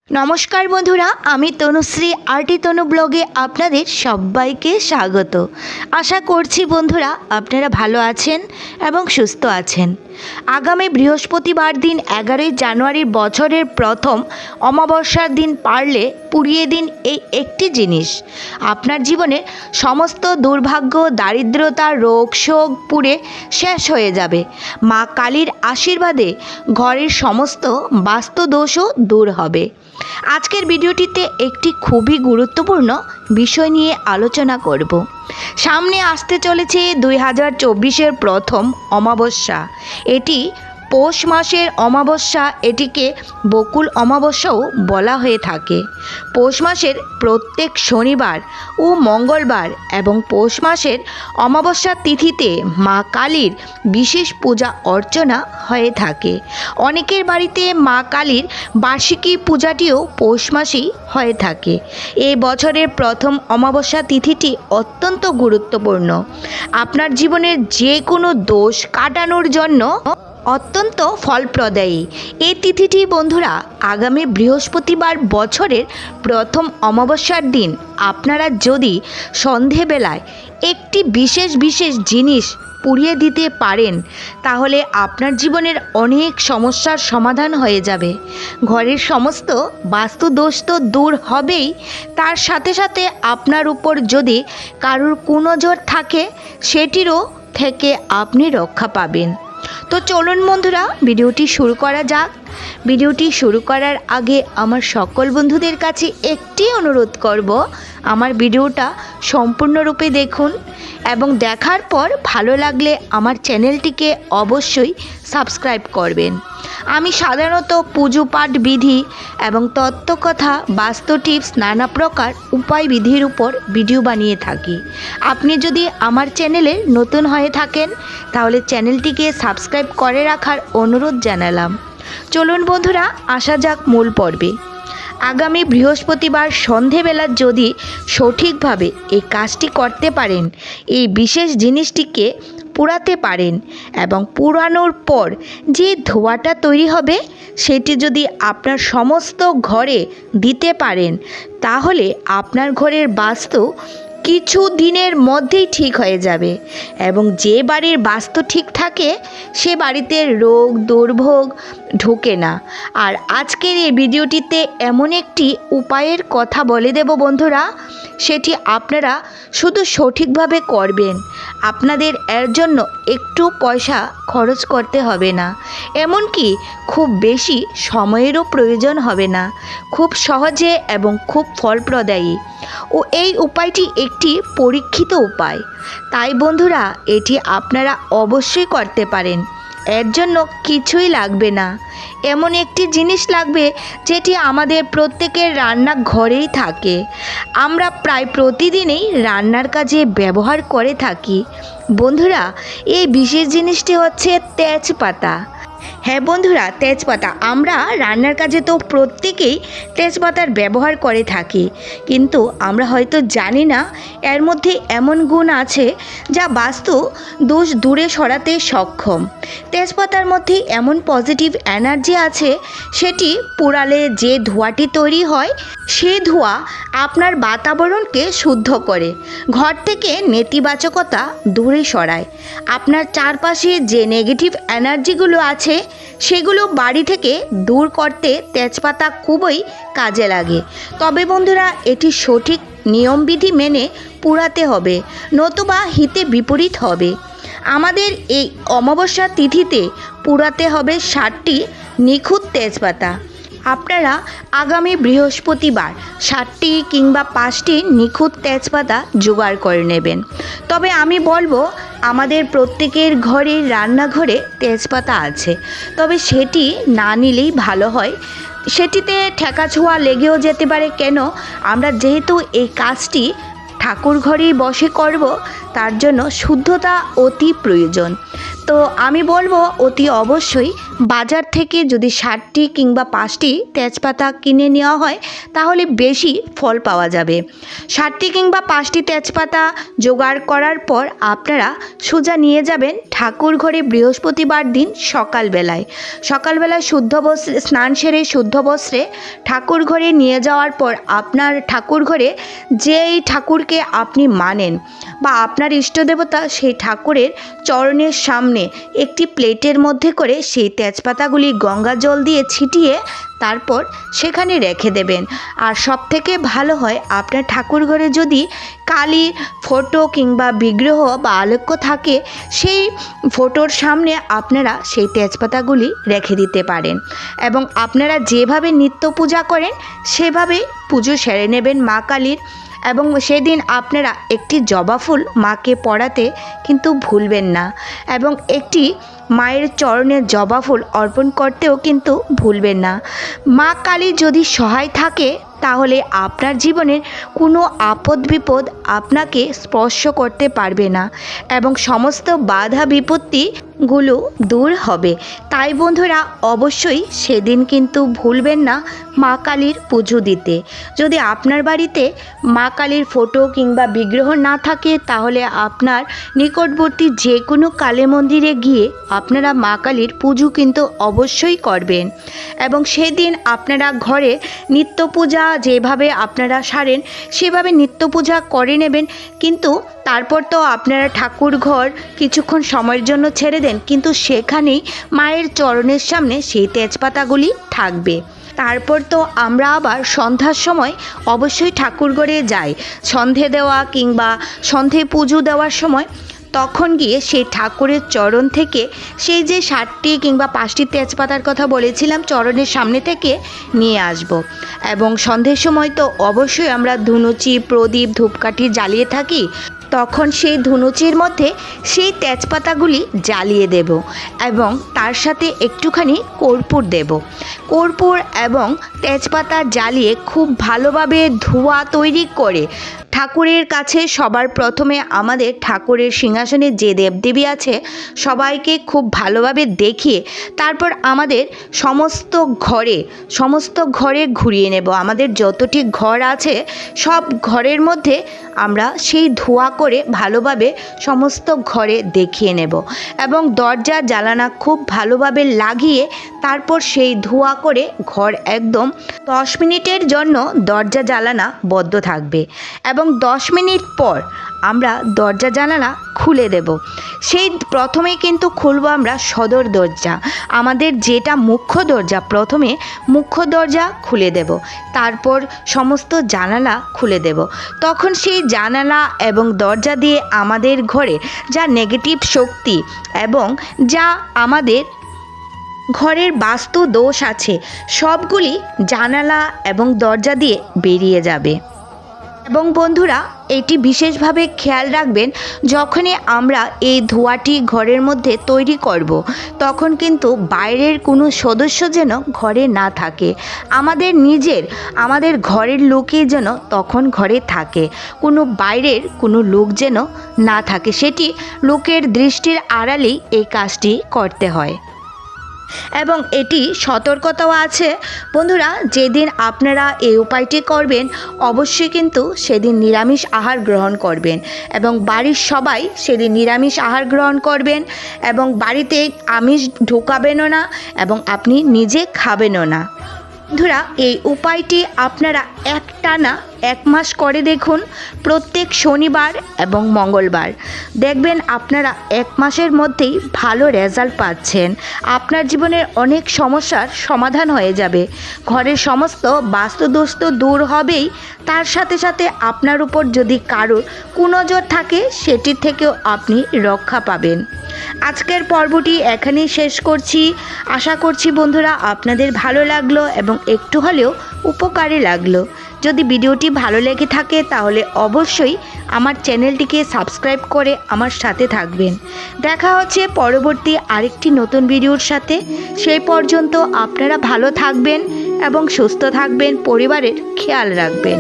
নমস্কার বন্ধুরা, আমি তনুশ্রী আরটি তনু ব্লগে আপনাদের সবাইকে স্বাগত। আশা করছি বন্ধুরা আপনারা ভালো আছেন এবং সুস্থ আছেন। আগামী বৃহস্পতিবার দিন 11ই জানুয়ারির বছরের প্রথম অমাবস্যার দিন পারলে পুড়িয়ে দিন এই একটি জিনিস। আপনার জীবনের সমস্ত দুর্ভাগ্য, দারিদ্রতা, রোগ শোক পুড়ে শেষ হয়ে যাবে। মা কালীর আশীর্বাদে ঘরের সমস্ত বাস্তুদোষও দূর হবে। আজকের ভিডিওটিতে একটি খুবই গুরুত্বপূর্ণ বিষয় নিয়ে আলোচনা করব। সামনে আসতে চলেছে 2024-এর প্রথম অমাবস্যা। এটি পৌষ মাসের অমাবস্যা, এটিকে বকুল অমাবস্যাও বলা হয়ে থাকে। পৌষ মাসের প্রত্যেক শনিবার ও মঙ্গলবার এবং পৌষ মাসের অমাবস্যা তিথিতে মা কালীর বিশেষ পূজা অর্চনা হয়ে থাকে। অনেকের বাড়িতে মা কালীর বার্ষিকী পূজাটিও পৌষ মাসেই হয়ে থাকে। এই বছরের প্রথম অমাবস্যা তিথিটি অত্যন্ত গুরুত্বপূর্ণ। আপনার জীবনের যে কোনো দোষ কাটানোর জন্য অত্যন্ত ফলপ্রদায়ী এই তিথিটি বন্ধুরা আগামী বৃহস্পতিবার বছরের প্রথম অমাবস্যার দিন আপনারা যদি সন্ধেবেলায় একটি বিশেষ জিনিস পুড়িয়ে দিতে পারেন তাহলে আপনার জীবনের অনেক সমস্যার সমাধান হয়ে যাবে। ঘরের সমস্ত বাস্তুদোষ তো দূর হবেই, তার সাথে সাথে আপনার উপর যদি কারুর কুনজর থাকে সেটিরও থেকে আপনি রক্ষা পাবেন। তো চলুন বন্ধুরা ভিডিওটি শুরু করা যাক। ভিডিওটি শুরু করার আগে আমার সকল বন্ধুদের কাছে একটি অনুরোধ করব, আমার ভিডিওটা সম্পূর্ণরূপে দেখুন এবং দেখার পর ভালো লাগলে আমার চ্যানেলটিকে অবশ্যই সাবস্ক্রাইব করবেন। আমি সাধারণত পুজো পাঠ বিধি এবং তত্ত্বকথা, বাস্তু টিপস, নানা প্রকার উপায় বিধির উপর ভিডিও বানিয়ে থাকি। আপনি যদি আমার চ্যানেলে নতুন হয়ে থাকেন তাহলে চ্যানেলটিকে সাবস্ক্রাইব করে রাখার অনুরোধ জানালাম। চলুন বন্ধুরা আসা যাক মূল পর্বে। আগামী বৃহস্পতিবার সন্ধেবেলা যদি সঠিকভাবে এই কাজটি করতে পারেন, এই বিশেষ জিনিসটিকে পুড়াতে পারেন এবং পুড়ানোর পর যে ধোঁয়াটা তৈরি হবে সেটি যদি আপনার সমস্ত ঘরে দিতে পারেন তাহলে আপনার ঘরের বাস্তু কিছু দিনের মধ্যেই ঠিক হয়ে যাবে এবং যে বাড়ির বাস্তু ঠিক থাকে সে বাড়িতে রোগ দুর্ভোগ ঢোকে না। আর আজকের এই ভিডিওটিতে এমন একটি উপায়ের কথা বলে দেব বন্ধুরা, সেটি আপনারা শুধু সঠিকভাবে করবেন। আপনাদের এর জন্য একটু পয়সা খরচ করতে হবে না, এমনকি খুব বেশি সময়েরও প্রয়োজন হবে না। খুব সহজে এবং খুব ফলপ্রদায়ী ও এই উপায়টি একটি পরীক্ষিত উপায়। তাই বন্ধুরা এটি আপনারা অবশ্যই করতে পারেন। এর জন্য কিছুই লাগবে না, এমন একটি জিনিস লাগবে যেটি আমাদের প্রত্যেকের রান্নাঘরেই থাকে। আমরা প্রায় প্রতিদিনই রান্নার কাজে ব্যবহার করে থাকি। বন্ধুরা এই বিশেষ জিনিসটি হচ্ছে তেজপাতা। হ্যাঁ বন্ধুরা, তেজপাতা। আমরা রান্নার কাজে তো প্রত্যেকেই তেজপাতার ব্যবহার করে থাকি, কিন্তু আমরা হয়তো জানি না এর মধ্যে এমন গুণ আছে যা বাস্তু দোষ দূরে সরাতে সক্ষম। তেজপাতার মধ্যে এমন পজিটিভ এনার্জি আছে, সেটি পোড়ালে যে ধোঁয়াটি তৈরি হয় সে ধোঁয়া আপনার বাতাবরণকে শুদ্ধ করে, ঘর থেকে নেতিবাচকতা দূরে সরায়। আপনার চারপাশে যে নেগেটিভ এনার্জিগুলো আছে সেগুলো বাড়ি থেকে দূর করতে তেজপাতা খুবই কাজে লাগে। তবে বন্ধুরা এটি সঠিক নিয়মবিধি মেনে পুড়াতে হবে, নতুবা হিতে বিপরীত হবে। আমাদের এই অমাবস্যা তিথিতে পুড়াতে হবে 60টি নিখুঁত তেজপাতা। আপনারা আগামী বৃহস্পতিবার 60টি কিংবা 5টি নিখুঁত তেজপাতা জোগাড় করে নেবেন। তবে আমি বলবো আমাদের প্রত্যেকের ঘরে রান্নাঘরে তেজপাতা আছে, তবে সেটি না নিলেই ভালো হয়। সেটিতে ঠেকা ছোঁয়া লেগেও যেতে পারে। কেন? আমরা যেহেতু এই কাজটি ঠাকুর ঘরেই বসে করব, তার জন্য শুদ্ধতা অতি প্রয়োজন। তো আমি বলবো অতি অবশ্যই বাজার থেকে যদি 60টি কিংবা 5টি তেজপাতা কিনে নেওয়া হয় তাহলে বেশি ফল পাওয়া যাবে। 60টি কিংবা 5টি তেজপাতা জোগাড় করার পর আপনারা সোজা নিয়ে যাবেন ঠাকুর ঘরে বৃহস্পতিবার দিন সকালবেলায় শুদ্ধ বস্ত্রে স্নান সেরে শুদ্ধ বস্ত্রে ঠাকুর ঘরে নিয়ে যাওয়ার পর আপনার ঠাকুর ঘরে যেই ঠাকুরকে আপনি মানেন বা আপনার ইষ্টদেবতা সেই ঠাকুরের চরণের সামনে একটি প্লেটের মধ্যে করে সেই তেজপাতাগুলি গঙ্গা জল দিয়ে ছিটিয়ে তারপর সেখানে রেখে দেবেন। আর সবথেকে ভালো হয় আপনার ঠাকুর ঘরে যদি কালীর ফটো কিংবা বিগ্রহ বা আলক্ষ্য থাকে সেই ফটোর সামনে আপনারা সেই তেজপাতাগুলি রেখে দিতে পারেন এবং আপনারা যেভাবে নিত্য পূজা করেন সেভাবে পুজো সেরে নেবেন মা কালীর। এবং সেদিন আপনারা একটি জবা ফুল মাকে পরাতে কিন্তু ভুলবেন না এবং একটি মায়ের চরণে জবা ফুল অর্পণ করতেও কিন্তু ভুলবেন না। মা কালী যদি সহায় থাকে তাহলে আপনার জীবনের কোনো আপদ বিপদ আপনাকে স্পর্শ করতে পারবে না এবং সমস্ত বাধা বিপত্তিগুলো দূর হবে। তাই বন্ধুরা অবশ্যই সেদিন কিন্তু ভুলবেন না মা কালীর পুজো দিতে। যদি আপনার বাড়িতে মা কালীর ফটো কিংবা বিগ্রহ না থাকে তাহলে আপনার নিকটবর্তী যে কোনো কালী মন্দিরে গিয়ে আপনারা মা কালীর পুজো কিন্তু অবশ্যই করবেন এবং সেদিন আপনারা ঘরে নিত্য পূজা যেভাবে আপনারা সারেন সেভাবে নিত্য পূজা করে নেবেন। কিন্তু তারপর তো আপনারা ঠাকুর ঘর কিছুক্ষণ সময়ের জন্য ছেড়ে দেন, কিন্তু সেখানেই মায়ের চরণের সামনে সেই তেজপাতাগুলি থাকবে। তারপর তো আমরা আবার সন্ধ্যার সময় অবশ্যই ঠাকুর ঘরে যাই সন্ধে দেওয়া কিংবা সন্ধে পুজো দেওয়ার সময়। তখন গিয়ে সেই ঠাকুরের চরণ থেকে সেই যে 60টি কিংবা 5টি তেজপাতার কথা বলেছিলাম চরণের সামনে থেকে নিয়ে আসব এবং সন্ধ্যের সময় তো অবশ্যই আমরা ধুনুচি প্রদীপ ধূপকাঠি জ্বালিয়ে থাকি। তখন সেই ধুনুচির মধ্যে সেই তেজপাতাগুলি জ্বালিয়ে দেব এবং তার সাথে একটুখানি কর্পূর দেব। কর্পূর এবং তেজপাতা জ্বালিয়ে খুব ভালোভাবে ধোঁয়া তৈরি করে ঠাকুরের কাছে সবার প্রথমে আমাদের ঠাকুরের সিংহাসনে যে দেবদেবী আছে সবাইকে খুব ভালোভাবে দেখিয়ে তারপর আমাদের সমস্ত ঘরে ঘুরিয়ে নেব। আমাদের যতটি ঘর আছে সব ঘরের মধ্যে আমরা সেই ধোঁয়া করে ভালোভাবে সমস্ত ঘরে দেখিয়ে নেব এবং দরজা জানালা খুব ভালোভাবে লাগিয়ে তারপর সেই ধোঁয়া করে ঘর একদম 10 মিনিটের জন্য দরজা জানালা বন্ধ থাকবে এবং 10 মিনিট পর আমরা দরজা জানালা খুলে দেব। সেই প্রথমেই কিন্তু খুলব আমরা সদর দরজা, আমাদের যেটা মুখ্য দরজা, প্রথমে মুখ্য দরজা খুলে দেব, তারপর সমস্ত জানালা খুলে দেব। তখন সেই জানালা এবং দরজা দিয়ে আমাদের ঘরে যা নেগেটিভ শক্তি এবং যা আমাদের ঘরের বাস্তু দোষ আছে সবগুলি জানালা এবং দরজা দিয়ে বেরিয়ে যাবে। এবং বন্ধুরা এটি বিশেষভাবে খেয়াল রাখবেন যখনই আমরা এই ধোঁয়াটি ঘরের মধ্যে তৈরি করব তখন কিন্তু বাইরের কোনো সদস্য যেন ঘরে না থাকে, আমাদের ঘরের লোকই যেন তখন ঘরে থাকে, কোনো বাইরের কোনো লোক যেন না থাকে। সেটি লোকের দৃষ্টির আড়ালেই এই কাজটি করতে হয় এবং এটি সতর্কতাও আছে। বন্ধুরা যেদিন আপনারা এই উপায়টি করবেন অবশ্যই কিন্তু সেদিন নিরামিষ আহার গ্রহণ করবেন এবং বাড়ির সবাই সেদিন নিরামিষ আহার গ্রহণ করবেন এবং বাড়িতে আমিষ ঢোকাবেনও না এবং আপনি নিজে খাবেনও না। বন্ধুরা এই উপায়টি আপনারা একটানা 1 মাস করে দেখুন, প্রত্যেক শনিবার এবং মঙ্গলবার। দেখবেন আপনারা 1 মাসের মধ্যেই ভালো রেজাল্ট পাচ্ছেন, আপনার জীবনের অনেক সমস্যার সমাধান হয়ে যাবে, ঘরের সমস্ত বাস্তুদোষ তো দূর হবেই, তার সাথে সাথে আপনার উপর যদি কারোর কুনজর থাকে সেটির থেকেও আপনি রক্ষা পাবেন। আজকের পর্বটি এখানেই শেষ করছি। আশা করছি বন্ধুরা আপনাদের ভালো লাগলো এবং একটু হলেও উপকারে লাগলো। যদি ভিডিওটি ভালো লেগে থাকে তাহলে অবশ্যই আমার চ্যানেলটিকে সাবস্ক্রাইব করে আমার সাথে থাকবেন। দেখা হচ্ছে পরবর্তী আরেকটি নতুন ভিডিওর সাথে। সেই পর্যন্ত আপনারা ভালো থাকবেন এবং সুস্থ থাকবেন, পরিবারের খেয়াল রাখবেন।